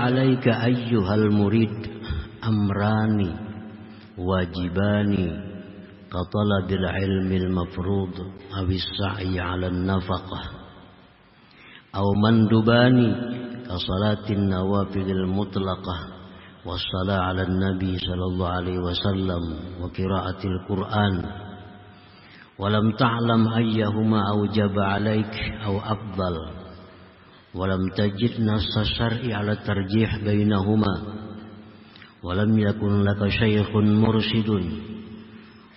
'alaika ayyuhal murid amrani wajibani ka talabil ilmil mafrud awis sa'i 'alan nafaqah aw mandubani ka salatin nawafilil mutlaqah wassalah 'alan nabi sallallahu alaihi wasallam wa qiraatil qur'an walam ta'lam ayyahuma awjaba 'alaik aw afdal walam tajid nassa syar'i 'ala tarjih bainahuma walam yakun laka syaikhun mursyidun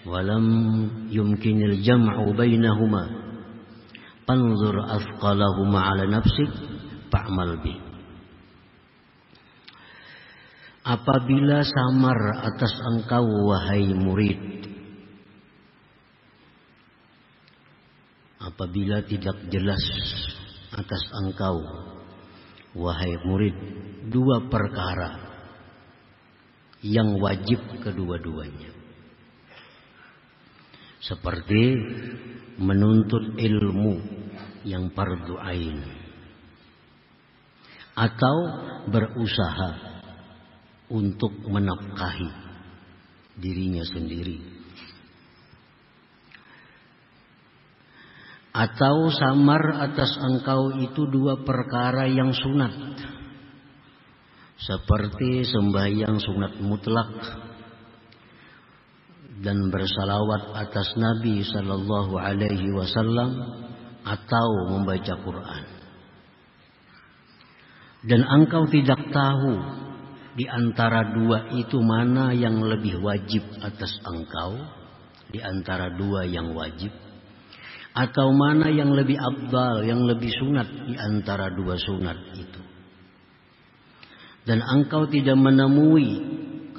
walam yumkinil jam'u bainahuma fanzur athqalahuma 'ala nafsik fa'mal bi. Apabila samar atas engkau wahai murid, apabila tidak jelas atas engkau wahai murid dua perkara yang wajib kedua-duanya, seperti menuntut ilmu yang fardu ain atau berusaha untuk menafkahi dirinya sendiri, atau samar atas engkau itu dua perkara yang sunat, seperti sembahyang sunat mutlak dan bersalawat atas Nabi sallallahu alaihi wasallam atau membaca Quran, dan engkau tidak tahu di antara dua itu mana yang lebih wajib atas engkau di antara dua yang wajib, atau mana yang lebih afdal, yang lebih sunat di antara dua sunat itu, dan engkau tidak menemui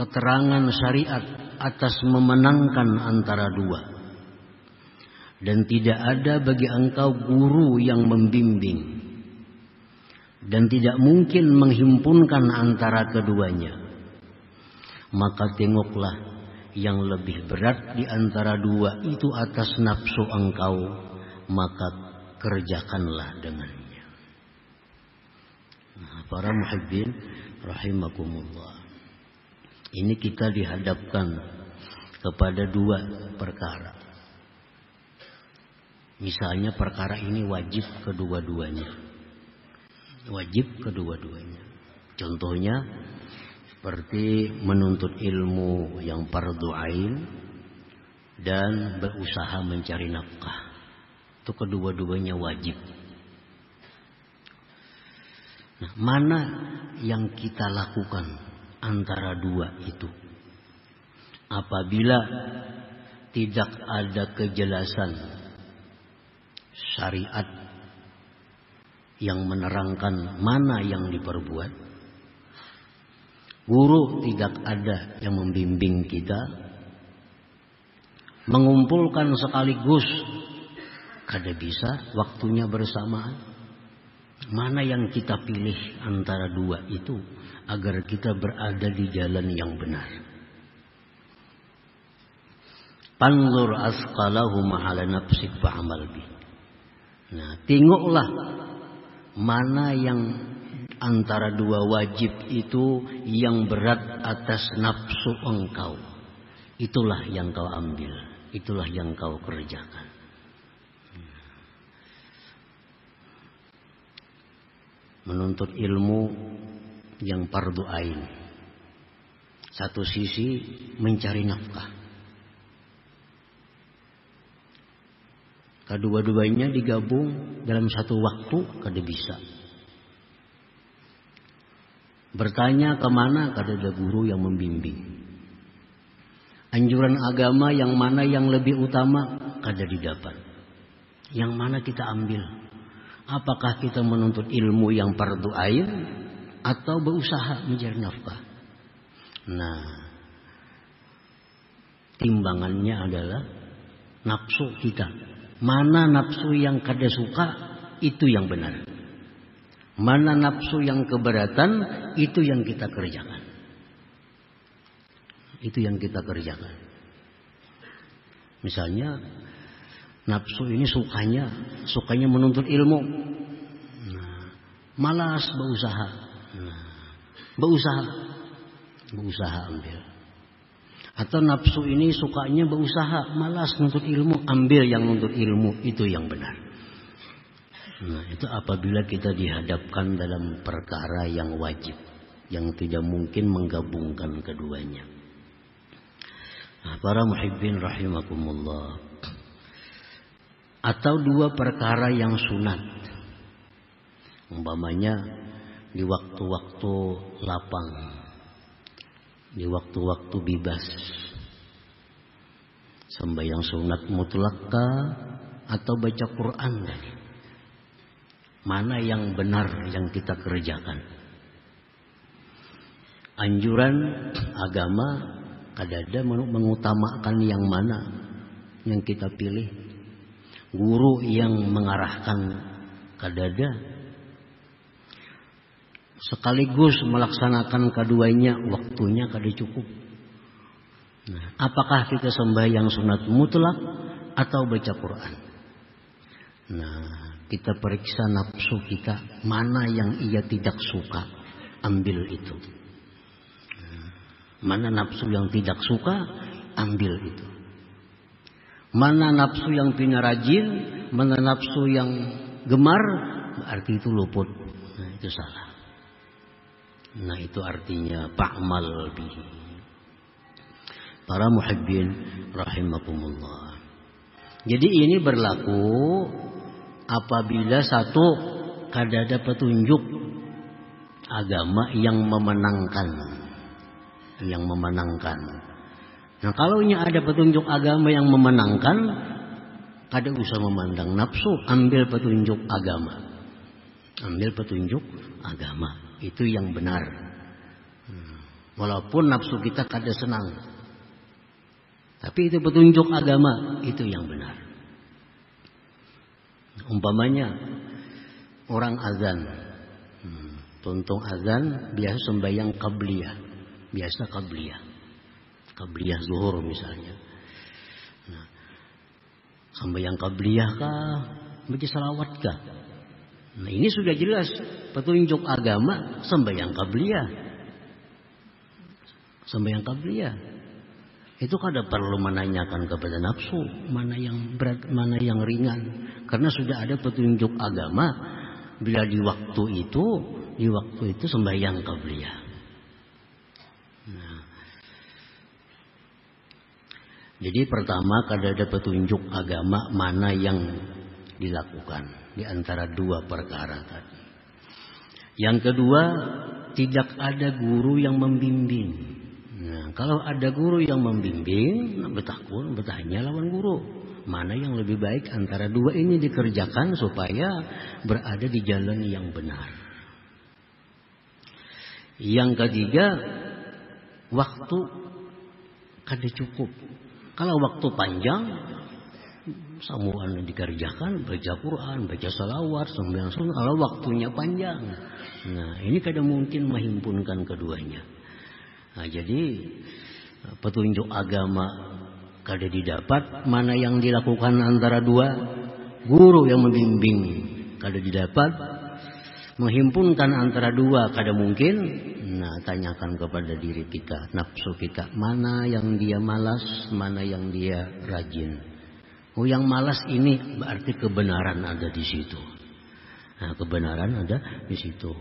keterangan syariat atas memenangkan antara dua, dan tidak ada bagi engkau guru yang membimbing, dan tidak mungkin menghimpunkan antara keduanya, maka tengoklah yang lebih berat di antara dua itu atas nafsu engkau, maka kerjakanlah dengannya. Nah, para muhibbin rahimakumullah, ini kita dihadapkan kepada dua perkara. Misalnya perkara ini wajib kedua-duanya. Wajib kedua-duanya. Contohnya seperti menuntut ilmu yang fardu ain dan berusaha mencari nafkah. Itu kedua-duanya wajib. Nah, mana yang kita lakukan antara dua itu? Apabila tidak ada kejelasan syariat yang menerangkan mana yang diperbuat, guru tidak ada yang membimbing kita, mengumpulkan sekaligus kada bisa waktunya bersamaan, mana yang kita pilih antara dua itu agar kita berada di jalan yang benar? Panzur asqalahuma 'ala nafsik fa'amal bi. Nah, tengoklah mana yang antara dua wajib itu yang berat atas nafsu engkau. Itulah yang kau ambil, itulah yang kau kerjakan. Menuntut ilmu yang fardu ain, satu sisi mencari nafkah, kedua-duanya digabung dalam satu waktu kada bisa. Bertanya kemana, kada ada guru yang membimbing. Anjuran agama yang mana yang lebih utama, kada didapat. Yang mana kita ambil? Apakah kita menuntut ilmu yang fardu ain atau berusaha mencari nafkah? Nah, timbangannya adalah nafsu kita. Mana nafsu yang kada suka, itu yang benar. Mana nafsu yang keberatan, itu yang kita kerjakan. Itu yang kita kerjakan. Misalnya nafsu ini sukanya menuntut ilmu. Nah, malas berusaha. Nah, berusaha ambil. Atau nafsu ini sukanya berusaha, malas nuntut ilmu, ambil yang nuntut ilmu, itu yang benar. Nah, itu apabila kita dihadapkan dalam perkara yang wajib, yang tidak mungkin menggabungkan keduanya. Nah, para muhibbin rahimakumullah. Atau dua perkara yang sunat. Umpamanya di waktu-waktu lapang, di waktu-waktu bebas, sembahyang sunat mutlakkah atau baca Quran tadi. Mana yang benar yang kita kerjakan? Anjuran agama kadada mengutamakan yang mana yang kita pilih. Guru yang mengarahkan kadada sekaligus melaksanakan keduanya, waktunya kada cukup. Nah, apakah kita sembahyang sunat mutlak atau baca Quran? Nah, kita periksa nafsu kita, mana yang ia tidak suka, ambil itu. Mana nafsu yang tidak suka, ambil itu. Mana nafsu yang punya rajin, mana nafsu yang gemar, berarti itu luput. Nah, itu salah. Nah, itu artinya fa'mal bihi. Para muhibbin rahimakumullah. Jadi ini berlaku apabila satu kadada petunjuk agama yang memenangkan. Nah, kalau ada petunjuk agama yang memenangkan, kada usah memandang nafsu, ambil petunjuk agama. Ambil petunjuk agama, itu yang benar. Walaupun nafsu kita kada senang, tapi itu petunjuk agama, itu yang benar. Umpamanya orang azan, tuntung azan biasa sembahyang qabliyah. Biasa qabliyah zuhur misalnya. Nah, sembahyang qabliyah kah, baca salawat kah? Nah, ini sudah jelas petunjuk agama sembahyang qabliyah. Sembahyang qabliyah. Itu kada perlu menanyakan kepada nafsu mana yang berat, mana yang ringan, karena sudah ada petunjuk agama bila di waktu itu sembahyang qabliyah. Nah, jadi pertama kada ada petunjuk agama mana yang dilakukan di antara dua perkara tadi. Yang kedua, tidak ada guru yang membimbing. Nah, kalau ada guru yang membimbing, betahnya lawan guru. Mana yang lebih baik antara dua ini dikerjakan supaya berada di jalan yang benar. Yang ketiga, waktu kada cukup. Kalau waktu panjang, samuan dikerjakan, baca Quran, baca salawat, sembahyang sunat. Kalau waktunya panjang, nah ini kada mungkin menghimpunkan keduanya. Nah, jadi petunjuk agama kada didapat, mana yang dilakukan antara dua, guru yang membimbing kada didapat, menghimpunkan antara dua kada mungkin. Nah, tanyakan kepada diri kita, nafsu kita, mana yang dia malas, mana yang dia rajin. Oh, yang malas ini berarti kebenaran ada di situ. Nah, kebenaran ada di situ.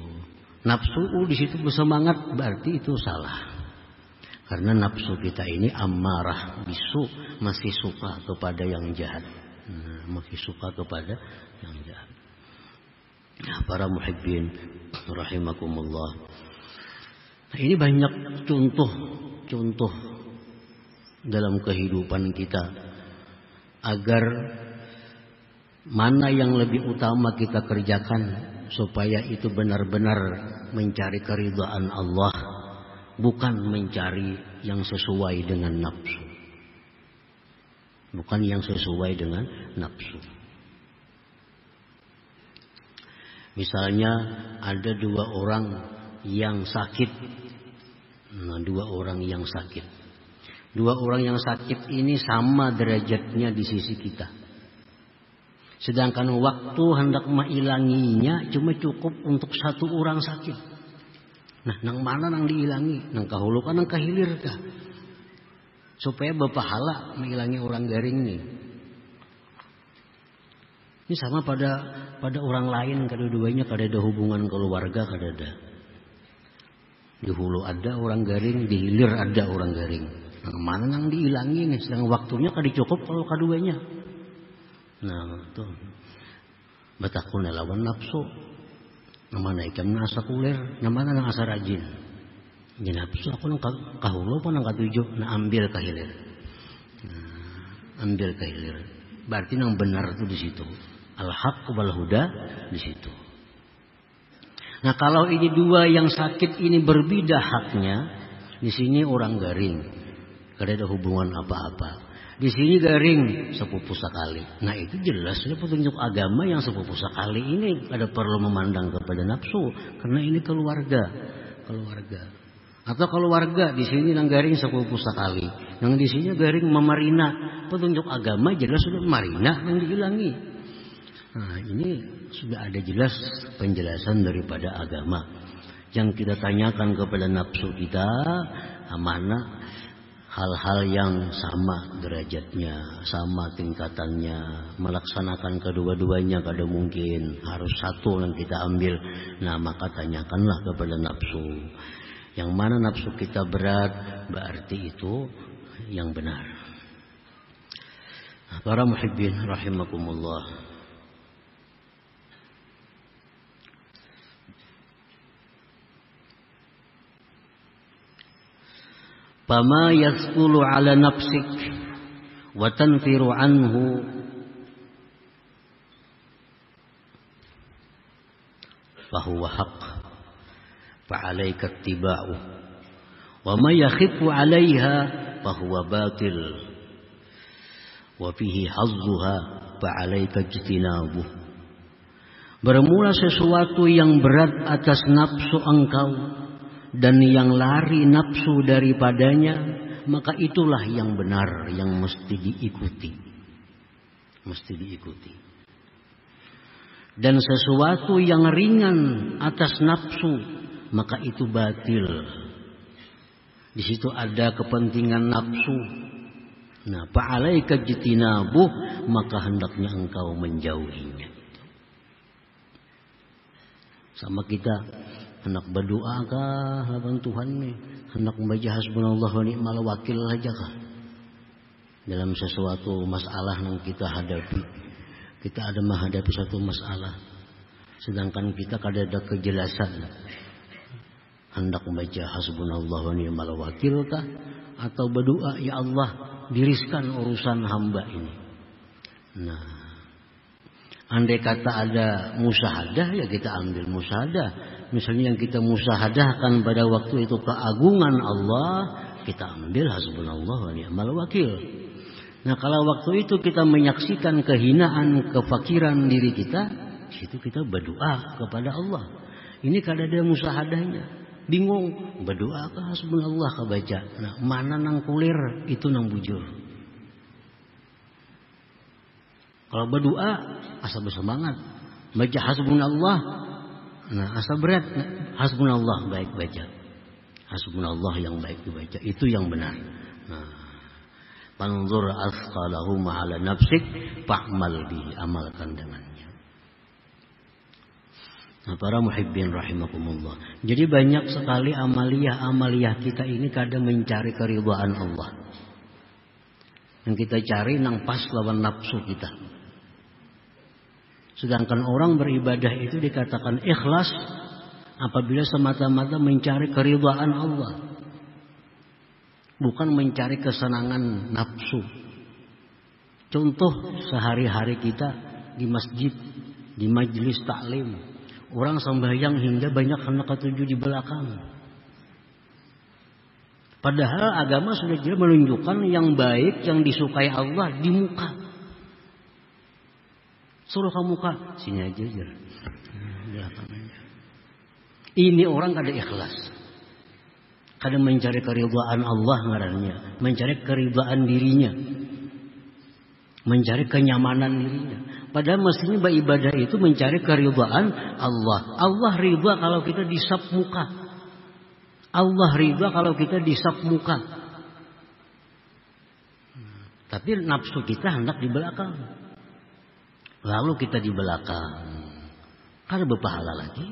Nafsu di situ bersemangat, berarti itu salah. Karena nafsu kita ini amarah bisu, masih suka kepada yang jahat. Masih suka kepada yang jahat. Nah, para muhibbin rahimakumullah. Nah, ini banyak contoh dalam kehidupan kita agar mana yang lebih utama kita kerjakan supaya itu benar-benar mencari keridhaan Allah, bukan mencari yang sesuai dengan nafsu. Bukan yang sesuai dengan nafsu. Misalnya ada dua orang yang sakit. Nah, dua orang yang sakit. Dua orang yang sakit ini sama derajatnya di sisi kita. Sedangkan waktu hendak mengilanginya cuma cukup untuk satu orang sakit. Nah, nang mana nang diilangi? Nang kahulu kan nang kahilir kah? Supaya berpahala mengilangi orang garing nih. Ini sama pada orang lain, kedua-duanya kada ada hubungan keluarga, kada ada. Di hulu ada orang garing, di hilir ada orang garing. Nang mana nang diilangi nih? Sedang waktunya kada cukup kalau keduanya. Nah, tuh. Batakun lawan nafsu. Namana ikam nasa kuler, namana nang asa rajin. Jadi nafsu aku nang kahulu apa nang katujuh, na ambil kahilir. Ambil kahilir. Berarti nang benar itu di situ. Al-haq wal huda di situ. Nah, kalau ini dua yang sakit ini berbeda haknya, di sini orang garing, kada ada hubungan apa-apa. Di sini garing sepupu sekali. Nah, itu jelas sudah petunjuk agama yang sepupu sekali ini ada perlu memandang kepada nafsu karena ini keluarga. Atau keluarga di sini yang garing sepupu sekali, yang di sini garing memarina. Petunjuk agama jelas sudah marina yang dihilangi. Nah, ini sudah ada jelas penjelasan daripada agama. Yang kita tanyakan kepada nafsu kita, mana hal-hal yang sama derajatnya, sama tingkatannya, melaksanakan kedua-duanya kada mungkin, harus satu yang kita ambil. Nah, maka tanyakanlah kepada nafsu. Yang mana nafsu kita berat, berarti itu yang benar. Nah, para muhibbin rahimakumullah. Fama yathqulu ala nafsik wa tanfiru anhu fahuwa haqq fa'alaika ittiba'uh wa ma yakhifu 'alayha fahuwa batil wa fihi hazzuha fa'alaika ijtinabuh. Bermula sesuatu yang berat atas nafsu engkau dan yang lari nafsu daripadanya, maka itulah yang benar, yang mesti diikuti. Mesti diikuti. Dan sesuatu yang ringan atas nafsu, maka itu batil. Di situ ada kepentingan nafsu. Nah, fa'alaika jitinabuh, maka hendaknya engkau menjauhinya. Sama kita hendak berdoa kah lawan Tuhan nih, hendak membaca hasbunallah wa ni'mal wakil aja kah dalam sesuatu masalah yang kita hadapi. Kita ada menghadapi satu masalah, sedangkan kita kada ada kejelasan hendak membaca hasbunallah wa ni'mal wakil kah, atau berdoa ya Allah diriskan urusan hamba ini. Nah, andai kata ada musyahadah, ya kita ambil musyahadah. Misalnya yang kita musyahadahkan pada waktu itu keagungan Allah, kita ambil hasbunallah wa ni'mal wakil. Nah, kalau waktu itu kita menyaksikan kehinaan, kefakiran diri kita, situ kita berdoa kepada Allah. Ini kada ada musyahadahnya. Bingung, berdoa ke hasbunallah ke baca. Nah, mana nang kulir, itu nang bujur. Kalau berdoa asa bersemangat, baca hasbunallah. Nah, asa berat, hasbunallah baik baca. Hasbunallah yang baik dibaca, itu yang benar. Nah, panzur asqalahu ma'ala nafsik fa'mal bihi, amalkan dengannya. Nah, para muhibbin rahimakumullah. Jadi banyak sekali amaliyah kita ini kadang mencari keridhaan Allah. Yang kita cari nang pas lawan nafsu kita. Sedangkan orang beribadah itu dikatakan ikhlas apabila semata-mata mencari keridhaan Allah, bukan mencari kesenangan nafsu. Contoh sehari-hari kita di masjid, di majelis taklim, orang sembahyang hingga banyak hendak ketujuh di belakang. Padahal agama sudah jelas menunjukkan yang baik, yang disukai Allah di muka. Suruh ke muka, sini aja. Ini orang kada ikhlas. Kada mencari keridhaan Allah ngarannya, mencari keridhaan dirinya, mencari kenyamanan dirinya. Padahal mestinya beribadah itu mencari keridhaan Allah. Allah ridha kalau kita disap muka. Allah ridha kalau kita disap muka. Tapi nafsu kita hendak di belakang. Lalu kita di belakang. Karena berpahala lagi.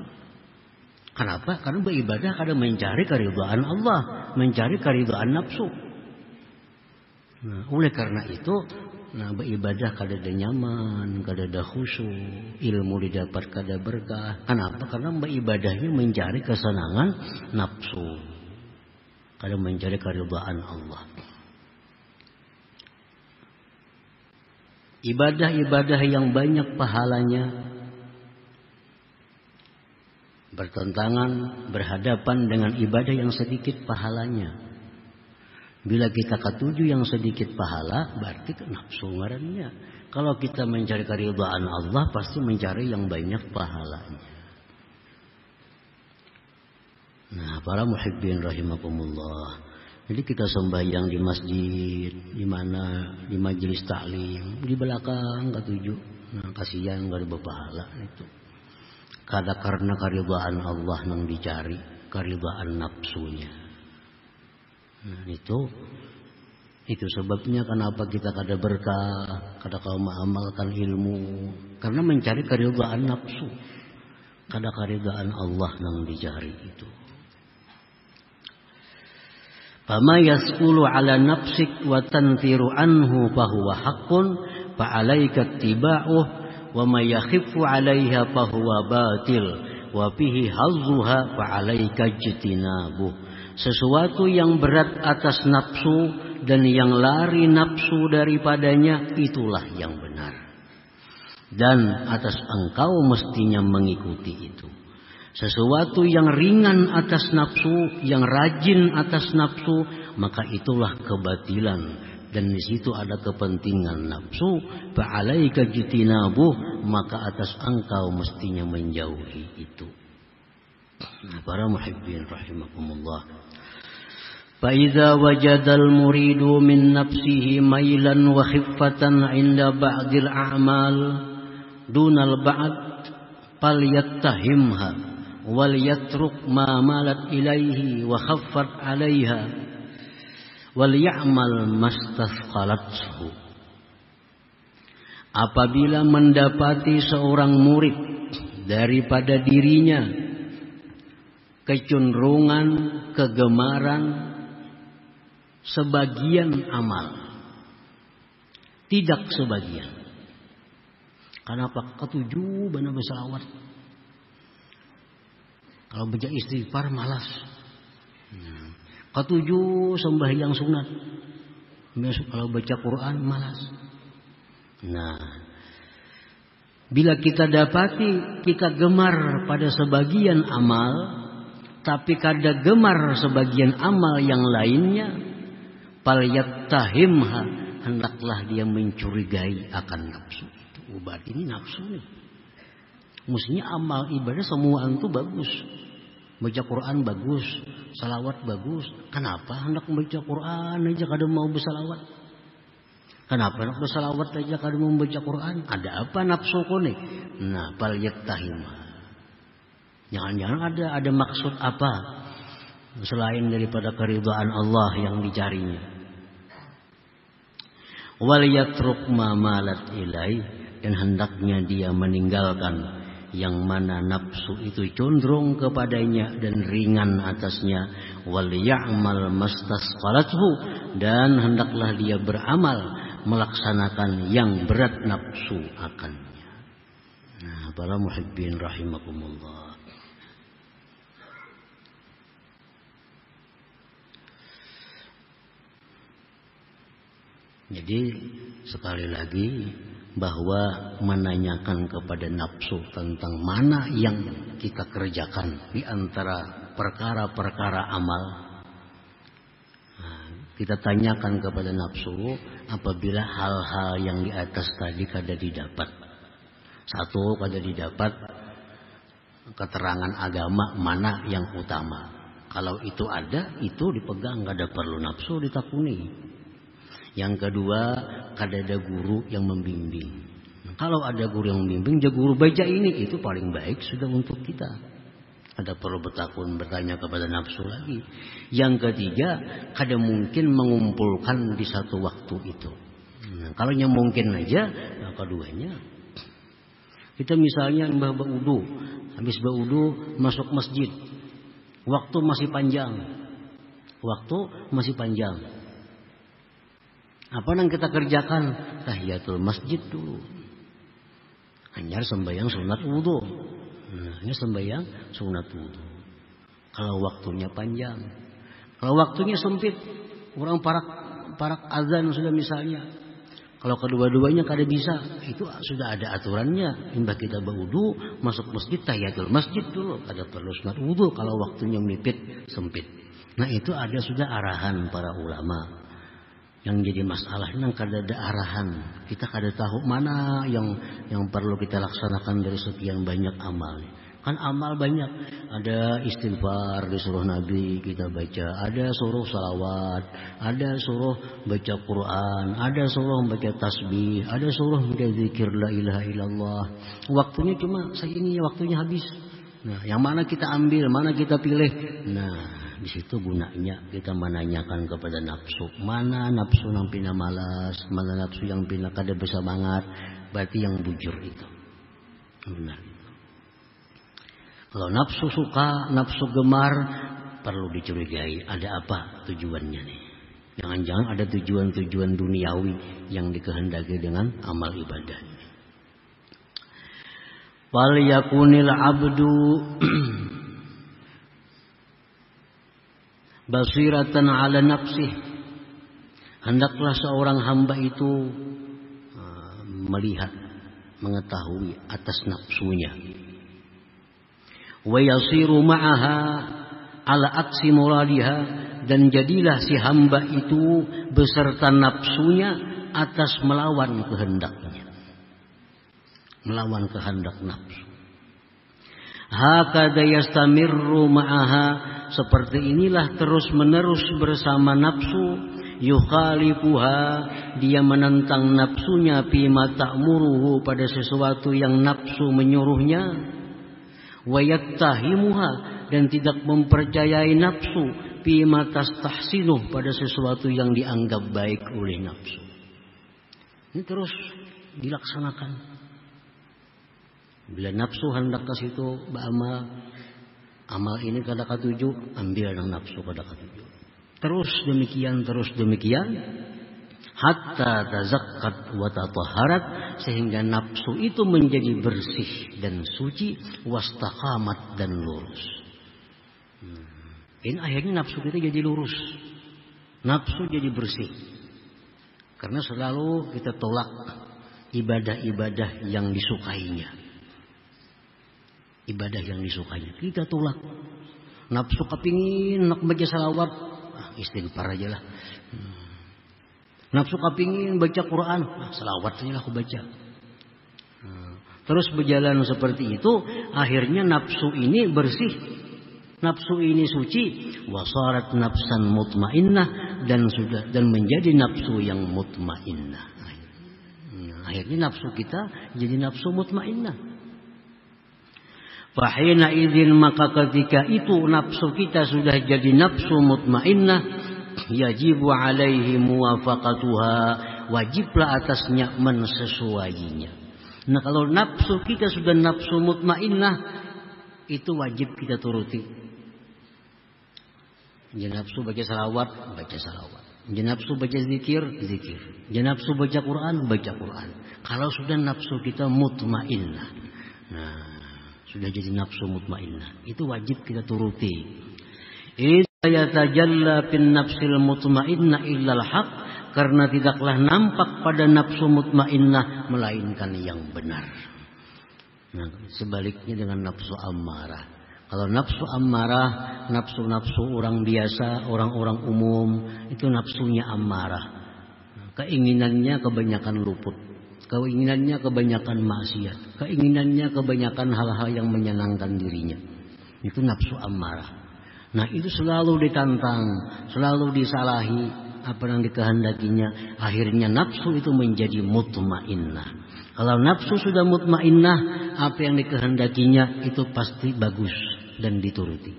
Kenapa? Karena beribadah kadang mencari keridhaan Allah, mencari keridhaan nafsu. Nah, oleh karena itu, beribadah kada nyaman, kada khusyuk, ilmu didapat kada berkah. Kenapa? Karena beribadahnya mencari kesenangan nafsu, kada mencari keridhaan Allah. Ibadah-ibadah yang banyak pahalanya bertentangan, berhadapan dengan ibadah yang sedikit pahalanya. Bila kita ketuju yang sedikit pahala, berarti nafsu ngarannya. Kalau kita mencari keridhaan Allah, pasti mencari yang banyak pahalanya. Nah, para muhibbin rahimakumullah. Jadi kita sembahyang di masjid, di mana di majelis taklim, di belakang ketuju. Nah, kasihan gak ada berpahala itu. Karena keridhaan Allah yang dicari, keridhaan nafsunya. Nah, itu sebabnya kenapa kita kada berkah, kada kau mengamalkan ilmu, karena mencari keridhaan nafsu, kada keridhaan Allah yang dicari itu. Fama yasqulu ala nafsik wa tanfiru anhu fahuwa haqqun fa 'alaika ittiba'uh wa ma yakhifu 'alaiha fahuwa batil wa fihi hazzuha fa 'alaika ijtinabuh. Sesuatu yang berat atas nafsu dan yang lari nafsu daripadanya, itulah yang benar. Dan atas engkau mestinya mengikuti itu. Sesuatu yang ringan atas nafsu, yang rajin atas nafsu, maka itulah kebatilan. Dan di situ ada kepentingan nafsu. Fa'alaika jitinabuh, maka atas engkau mestinya menjauhi itu. Para muhibbin rahimakumullah. Fa'idha wajadal muridu min nafsihi mailan wa khiffatan inda ba'dil a'mal dunal ba'd falyattahimha wal yatruk ma malat ilaihi wa khaffat 'alaiha wal ya'mal mastasqalathu. Apabila mendapati seorang murid daripada dirinya kecenderungan, kegemaran sebagian amal, tidak sebagian. Kenapa? Ketujuh benar bersalawat. Kalau baca istighfar malas. Ketujuh sembahyang sunat. Kalau baca Quran malas. Nah, bila kita dapati kita gemar pada sebagian amal, tapi kada gemar sebagian amal yang lainnya, falyattahimha, hendaklah dia mencurigai akan nafsu itu. Obat ini nafsu nih. Mestinya amal ibadah semua itu bagus. Baca Quran bagus, salawat bagus. Kenapa hendak membaca Quran aja kada mau bersalawat? Kenapa hendak bersalawat aja kada mau membaca Quran? Ada apa nafsu ko nih? Nah, falyattahimha. Jangan-jangan ada maksud apa selain daripada keridhaan Allah yang dicarinya. Wal yatruk ma malat ilai, dan hendaknya dia meninggalkan yang mana nafsu itu cenderung kepadanya dan ringan atasnya. Wal ya'mal mastasqalathu, dan hendaklah dia beramal melaksanakan yang berat nafsu akannya. Nah, para muhibbin rahimakumullah. Jadi sekali lagi bahwa menanyakan kepada nafsu tentang mana yang kita kerjakan di antara perkara-perkara amal. Nah, kita tanyakan kepada nafsu apabila hal-hal yang di atas tadi kada didapat. Satu, kada didapat keterangan agama mana yang utama. Kalau itu ada, itu dipegang, kada perlu nafsu ditakuni. Yang kedua, kada ada guru yang membimbing. Kalau ada guru yang membimbing, ya guru baca ini, itu paling baik sudah untuk kita. Ada perlu bertanya kepada nafsu lagi. Yang ketiga, kada mungkin mengumpulkan di satu waktu itu. Nah, kalau yang mungkin aja, nah keduanya. Kita misalnya berwudu, habis berwudu masuk masjid. Waktu masih panjang. Apa yang kita kerjakan? Tahiyatul masjid dulu. Hanya sembahyang sunat wudu. Nah, ini sembahyang sunat wudu. Kalau waktunya panjang, kalau waktunya sempit, orang parak azan sudah misalnya. Kalau kedua-duanya kada bisa, itu sudah ada aturannya. Imbah kita berwudu, masuk masjid tahiyatul masjid dulu. Kada perlu sunat wudu kalau waktunya menipit sempit. Nah itu ada sudah arahan para ulama. Yang jadi masalah ini kada ada arahan. Kita kada tahu mana yang perlu kita laksanakan dari sekian banyak amal. Kan amal banyak. Ada istighfar disuruh Nabi kita baca. Ada suruh salawat. Ada suruh baca Quran. Ada suruh baca tasbih. Ada suruh baca zikir la ilaha illallah. Waktunya cuma ini waktunya habis. Nah, yang mana kita ambil, mana kita pilih. Nah, di situ gunanya kita menanyakan kepada nafsu. Mana nafsu yang pina malas, mana nafsu yang pina kada bersemangat. Berarti yang bujur itu. Benar itu. Kalau nafsu suka, nafsu gemar, perlu dicurigai. Ada apa tujuannya nih? Jangan-jangan ada tujuan-tujuan duniawi yang dikehendaki dengan amal ibadah. Wal yakunil abdu basiratan ala nafsih. Hendaklah seorang hamba itu melihat, mengetahui atas nafsunya. Wa yasiru ma'aha ala aksi muradiha, dan jadilah si hamba itu beserta nafsunya atas melawan kehendaknya. Melawan kehendak nafsu. Hakadha yastamirru ma'aha, seperti inilah terus-menerus bersama nafsu. Yukhalifuha, dia menentang nafsunya fima ta'muruhu, pada sesuatu yang nafsu menyuruhnya. Wa yattahimuha, dan tidak mempercayai nafsu fima tastahsinuh, pada sesuatu yang dianggap baik oleh nafsu. Ini terus dilaksanakan. Bila nafsu hendak ke situ beramal, amal ini kada katuju, ambil yang nafsu kada katuju. Terus demikian, hatta tazakkat wa tatahharat, sehingga nafsu itu menjadi bersih dan suci, wastaqamat dan lurus. Ini akhirnya nafsu kita jadi lurus, nafsu jadi bersih. Karena selalu kita tolak ibadah-ibadah yang disukainya. Ibadah yang disukainya kita tolak. Nafsu kepingin nak baca salawat, istighfar aja lah. Nafsu kepingin baca Quran, salawat aja lah aku baca. Terus berjalan seperti itu, akhirnya nafsu ini bersih, nafsu ini suci, wasarat nafsan mutmainnah, dan menjadi nafsu yang mutmainnah. Akhirnya nafsu kita jadi nafsu mutmainnah. Fahina idzin, maka ketika itu nafsu kita sudah jadi nafsu mutmainnah, yajibu alaihi muwafaqatuha, wajiblah atasnya mensesuainya. Nah, kalau nafsu kita sudah nafsu mutmainnah, itu wajib kita turuti. Jangan nafsu baca salawat, baca salawat. Jangan nafsu baca zikir, zikir. Jangan nafsu baca Quran, baca Quran. Kalau sudah nafsu kita mutmainnah, nah, sudah jadi nafsu mutmainnah, itu wajib kita turuti. Idza yatajalla fin nafsil mutmainnah illal haq, karena tidaklah nampak pada nafsu mutmainnah melainkan yang benar. Nah, sebaliknya dengan nafsu ammarah. Kalau nafsu ammarah, nafsu-nafsu orang biasa, orang-orang umum, itu nafsunya ammarah. Keinginannya kebanyakan luput. Keinginannya kebanyakan maksiat, keinginannya kebanyakan hal-hal yang menyenangkan dirinya. Itu nafsu ammarah. Nah, itu selalu ditantang, selalu disalahi apa yang dikehendakinya. Akhirnya nafsu itu menjadi mutmainnah. Kalau nafsu sudah mutmainnah, apa yang dikehendakinya itu pasti bagus, dan dituruti.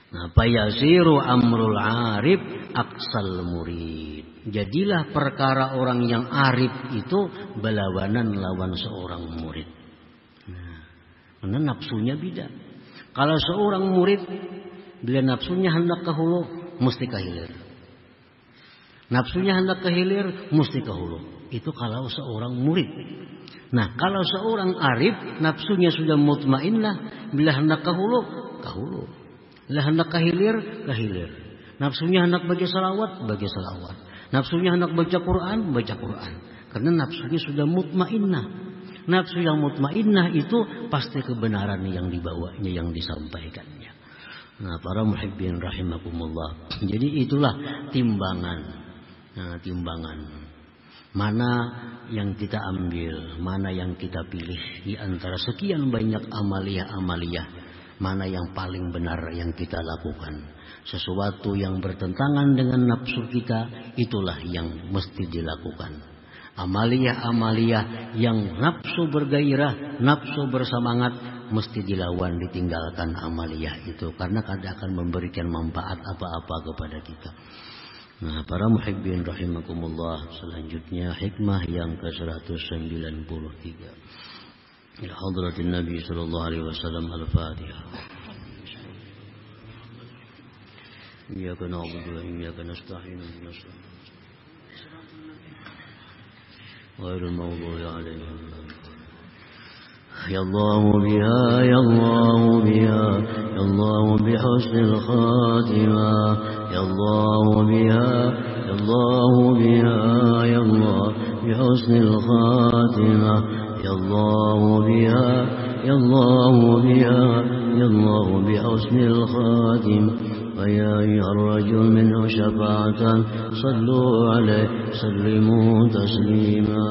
Nah, fayasiru amrul arif aksal murid. Jadilah perkara orang yang arif itu berlawanan lawan seorang murid. Nah, karena nafsunya beda. Kalau seorang murid bila nafsunya hendak ke hulu, mesti ke hilir. Nafsunya hendak ke hilir, mesti ke hulu. Itu kalau seorang murid. Nah, kalau seorang arif, nafsunya sudah mutmainnah, bila hendak ke hulu, ke hulu. Bila hendak ke hilir, ke hilir. Nafsunya hendak baca salawat, baca salawat. Nafsunya hendak baca Quran, baca Quran. Karena nafsunya sudah mutmainnah. Nafsu yang mutmainnah itu pasti kebenaran yang dibawanya, yang disampaikannya. Nah, para muhibbin rahimakumullah. Jadi itulah timbangan. Nah, timbangan. Mana yang kita ambil, mana yang kita pilih di antara sekian banyak amaliyah-amaliyah, mana yang paling benar yang kita lakukan. Sesuatu yang bertentangan dengan nafsu kita, itulah yang mesti dilakukan. Amaliyah-amaliyah yang nafsu bergairah, nafsu bersemangat, mesti dilawan, ditinggalkan amaliyah itu. Karena tidak akan memberikan manfaat apa-apa kepada kita. Nah, para muhibbin rahimakumullah, selanjutnya hikmah yang ke-193. Ila hadratin Nabi sallallahu alaihi wasallam al-Fatihah. Iyyaka na'budu wa iyyaka nasta'in ihdinas ghairil maghdubi 'alaihim. Ya Allah biha, ya Allah biha, ya Allah bihusnil khatimah. Ya Allah biha, ya Allah biha, ya Allah bihusnil khatimah. Ya Allah biha, ya Allah biha, ya Allah bihusnil khatimah. ويا أيها الرجل منه شفاعة صلوا عليه سلموا تسليما.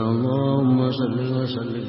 اللهم صل وسلم